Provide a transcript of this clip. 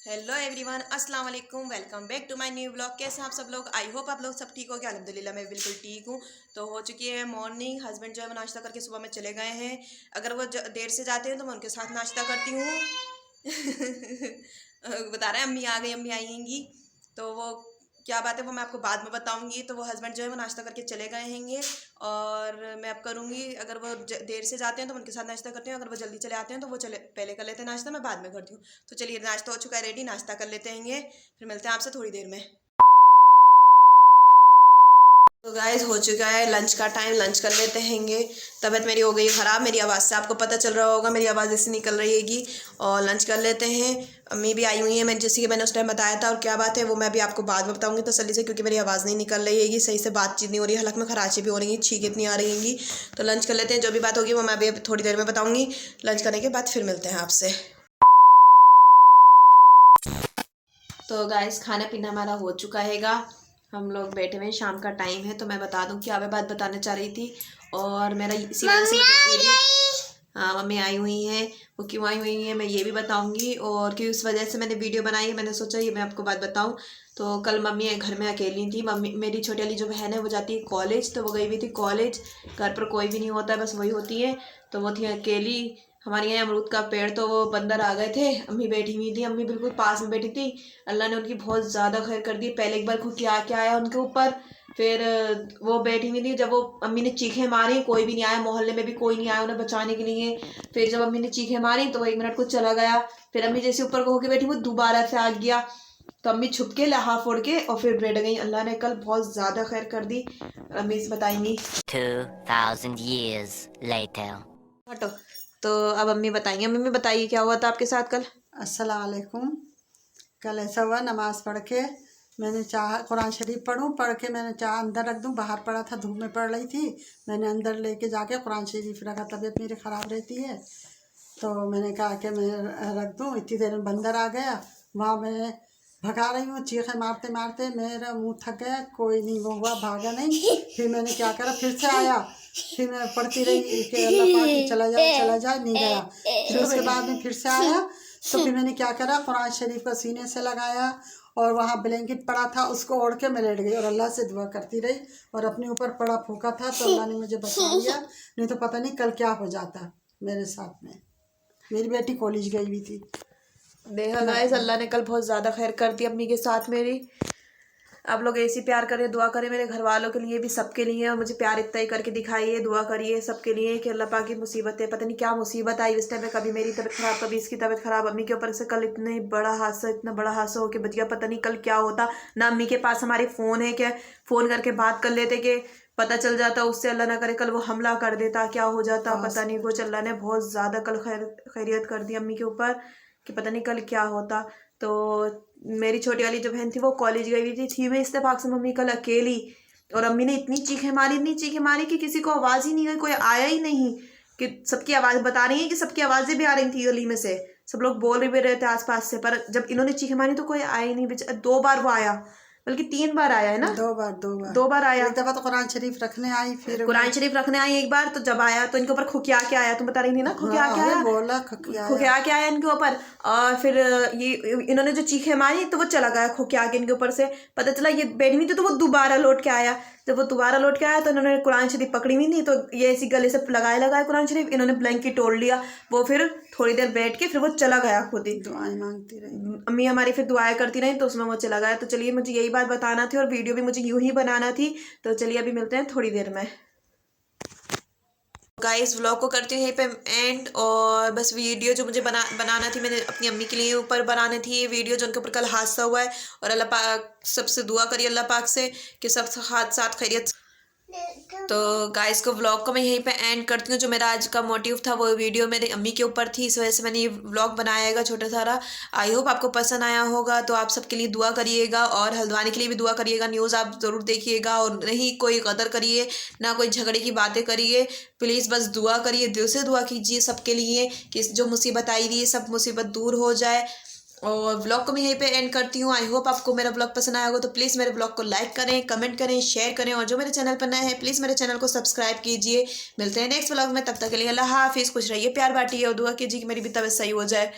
Hello everyone, अस्सलाम वालेकुम। Welcome back to my new blog. कैसे हैं आप सब लोग? आई होप आप लोग सब ठीक हो गए। अल्हम्दुलिल्लाह मैं बिल्कुल ठीक हूँ। तो हो चुकी है मॉर्निंग। हस्बैंड जो है वो नाश्ता करके सुबह में चले गए हैं। अगर वो देर से जाते हैं तो मैं उनके साथ नाश्ता करती हूँ। बता रहे हैं अम्मी आ गई, अम्मी आएंगी। तो वो क्या बात है वो मैं आपको बाद में बताऊंगी। तो वो हस्बैंड जो है वो नाश्ता करके चले गए हैंगे और मैं अब करूँगी। अगर वो देर से जाते हैं तो उनके साथ नाश्ता करती हूँ। अगर वो जल्दी चले आते हैं तो वो चले पहले कर लेते हैं नाश्ता, मैं बाद में करती हूँ। तो चलिए नाश्ता हो चुका है रेडी, नाश्ता कर लेते हैं, फिर मिलते हैं आपसे थोड़ी देर में। तो गाइस हो चुका है लंच का टाइम, लंच कर लेते हैंगे। तबीयत मेरी हो गई ख़राब, मेरी आवाज़ से आपको पता चल रहा होगा, मेरी आवाज़ ऐसे निकल रही हैगी। और लंच कर लेते हैं। अम्मी भी आई हुई है, मैं जैसे कि मैंने उस टाइम बताया था। और क्या बात है वो मैं भी आपको बाद में बताऊंगी तसल्ली से, क्योंकि मेरी आवाज़ नहीं निकल रही हैगी, सही से बातचीत नहीं हो रही है, हलक में खराशें भी हो रही हैं, छींक इतनी आ रही हैंगी। तो लंच कर लेते हैं, जो भी बात होगी वो मैं भी थोड़ी देर में बताऊँगी। लंच करने के बाद फिर मिलते हैं आपसे। तो गाइस खाना पीना हमारा हो चुका हैगा, हम लोग बैठे हुए हैं, शाम का टाइम है। तो मैं बता दूं क्या मैं बात बताने चाह रही थी। और मेरा इसी वजह से हाँ मम्मी आई हुई हैं। वो क्यों आई हुई हैं मैं ये भी बताऊंगी, और कि उस वजह से मैंने वीडियो बनाई है। मैंने सोचा ये मैं आपको बात बताऊं। तो कल मम्मी घर में अकेली थी। मम्मी मेरी छोटी वाली जो बहन है वो जाती है कॉलेज, तो वो गई हुई थी कॉलेज। घर पर कोई भी नहीं होता है, बस वही होती है। तो वो थी अकेली। हमारे यहाँ अमरूद का पेड़, तो वो बंदर आ गए थे। अम्मी बैठी हुई थी, अम्मी बिल्कुल पास में बैठी थी। अल्लाह ने उनकी बहुत ज़्यादा खैर कर दी। पहले एक बार खुद क्या आया उनके ऊपर। फिर वो बैठी हुई थी, जब वो अम्मी ने चीखें मारी कोई भी नहीं आया, मोहल्ले में भी कोई नहीं आया उन्हें बचाने के लिए। फिर जब अम्मी ने चीखें मारी तो वो 1 मिनट को चला गया। फिर अम्मी जैसे ऊपर को होके बैठी वो दोबारा से आ गया। तो अम्मी छुप के लहा फोड़ के और फिर बैठ गई। अल्लाह ने कल बहुत ज़्यादा खैर कर दी। अम्मी से बताएंगी 2000 years later. हटो। तो अब अम्मी बताएंगे। अम्मी में बताइए क्या हुआ था आपके साथ कल। अस्सलाम वालेकुम। कल ऐसा हुआ, नमाज़ पढ़ के मैंने चाह कुरान शरीफ पढ़ के मैंने चाह अंदर रख दूं, बाहर पड़ा था, धूप में पड़ रही थी। मैंने अंदर लेके जाके कुरान शरीफ रखा, तबीयत मेरी ख़राब रहती है। तो मैंने कहा कि मैं रख दूं। इतनी देर में बंदर आ गया। वहाँ मैं भगा रही हूँ, चीखें मारते मारते मेरा मुंह थक गया, कोई नहीं वो हुआ, भागा नहीं। फिर मैंने क्या करा, फिर से आया। फिर मैं पढ़ती रही कि अल्लाह पाक चला जाए, नहीं गया। फिर उसके बाद में फिर से आया। तो फिर मैंने क्या करा, कुरान शरीफ को सीने से लगाया और वहाँ ब्लैंकेट पड़ा था उसको ओढ़ के मैं लेट गई और अल्लाह से दुआ करती रही। और अपने ऊपर पड़ा फूका था तो अल्लाह ने मुझे बचा लिया, नहीं तो पता नहीं कल क्या हो जाता मेरे साथ में। मेरी बेटी कॉलेज गई हुई थी। देखा गाइस, अल्लाह ने कल बहुत ज़्यादा खैर कर दी अम्मी के साथ मेरी। आप लोग ऐसी प्यार करें, दुआ करें मेरे घर वालों के लिए भी, सबके लिए। और मुझे प्यार इतना ही करके दिखाइए, दुआ करिए सबके लिए कि अल्लाह पाक की मुसीबतें, पता नहीं क्या मुसीबत आई इस टाइम में, कभी मेरी तबीयत ख़राब कभी इसकी तबीयत ख़राब। अम्मी के ऊपर से कल इतना बड़ा हादसा हो के बच गया। पता नहीं कल क्या होता ना। अम्मी के पास हमारे फ़ोन है, क्या फ़ोन करके बात कर लेते कि पता चल जाता उससे। अल्लाह ना करे कल वो हमला कर देता, क्या हो जाता पता नहीं। कुछ अल्लाह ने बहुत ज़्यादा कल खैरियत कर दी अम्मी के ऊपर कि पता नहीं कल क्या होता। तो मेरी छोटी वाली जो बहन थी वो कॉलेज गई हुई थी मैं इत्तेफाक से मम्मी कल अकेली। और अम्मी ने इतनी चीखें मारी कि किसी को आवाज़ ही नहीं गई, कोई आया ही नहीं। कि सबकी आवाज़ बता रही है कि सबकी आवाज़ें भी आ रही थी गली में से, सब लोग बोल भी रहे थे आसपास से। पर जब इन्होंने चीखें मारी तो कोई आया ही नहीं। 2 बार वो आया, बल्कि 3 बार आया है ना। 2 बार आया। एक दफ़ा तो कुरान शरीफ रखने आई, फिर कुरान शरीफ रखने आई एक बार। तो जब आया तो इनके ऊपर खुकिया के आया, तुम बता रही थी ना खुकिया के आया, बोला खुकिया के आया इनके ऊपर। और फिर ये इन्होंने जो चीखें मारी तो वो चला गया खुकिया के इनके ऊपर से। पता चला ये बैठी हुई थी तो वो दोबारा लौट के आया। जब वो दोबारा लौट के आया तो इन्होंने कुरान शरीफ पकड़ी हुई थी, तो ये ऐसी गले से लगाया कुरान शरीफ, इन्होंने ब्लैंकेट तोड़ लिया। वो फिर थोड़ी देर बैठ के फिर वो चला गया खुद ही। दुआएं मांगती रही अम्मी हमारी फिर दुआएं करती रही, तो उसमें वो चला गया। तो चलिए मुझे यही बात बताना थी और वीडियो भी मुझे यूं ही बनाना थी। तो चलिए अभी मिलते हैं थोड़ी देर में। गाइस व्लॉग को करती हूँ यहीं पे एंड। और बस वीडियो जो मुझे बनाना थी, मैंने अपनी अम्मी के लिए ऊपर बनानी थी ये वीडियो जो उनके ऊपर कल हादसा हुआ है। और अल्लाह पाक सबसे दुआ करिए अल्लाह पाक से कि सब हादसात खैरियत। तो गाइस को व्लॉग को मैं यहीं पे एंड करती हूँ। जो मेरा आज का मोटिव था वो वीडियो मेरी अम्मी के ऊपर थी, इस वजह से मैंने ये व्लॉग बनाएगा छोटा सारा। आई होप आपको पसंद आया होगा। तो आप सबके लिए दुआ करिएगा और हल्द्वानी के लिए भी दुआ करिएगा। न्यूज़ आप ज़रूर देखिएगा और नहीं कोई कदर करिए ना कोई झगड़े की बातें करिए। प्लीज़ बस दुआ करिए, दिल से दुआ कीजिए सबके लिए कि जो मुसीबत आई हुई है सब मुसीबत दूर हो जाए। और व्लॉग को मैं यहीं पे एंड करती हूँ। आई होप आपको मेरा व्लॉग पसंद आया होगा। तो प्लीज़ मेरे व्लॉग को लाइक करें, कमेंट करें, शेयर करें। और जो मेरे चैनल पर नए हैं प्लीज़ मेरे चैनल को सब्सक्राइब कीजिए। मिलते हैं नेक्स्ट व्लॉग में, तब तक के लिए अल्लाह हाफिज़। खुश रहिए, प्यार बांटिए और दुआ कीजिए कि मेरी भी तबीयत सही हो जाए।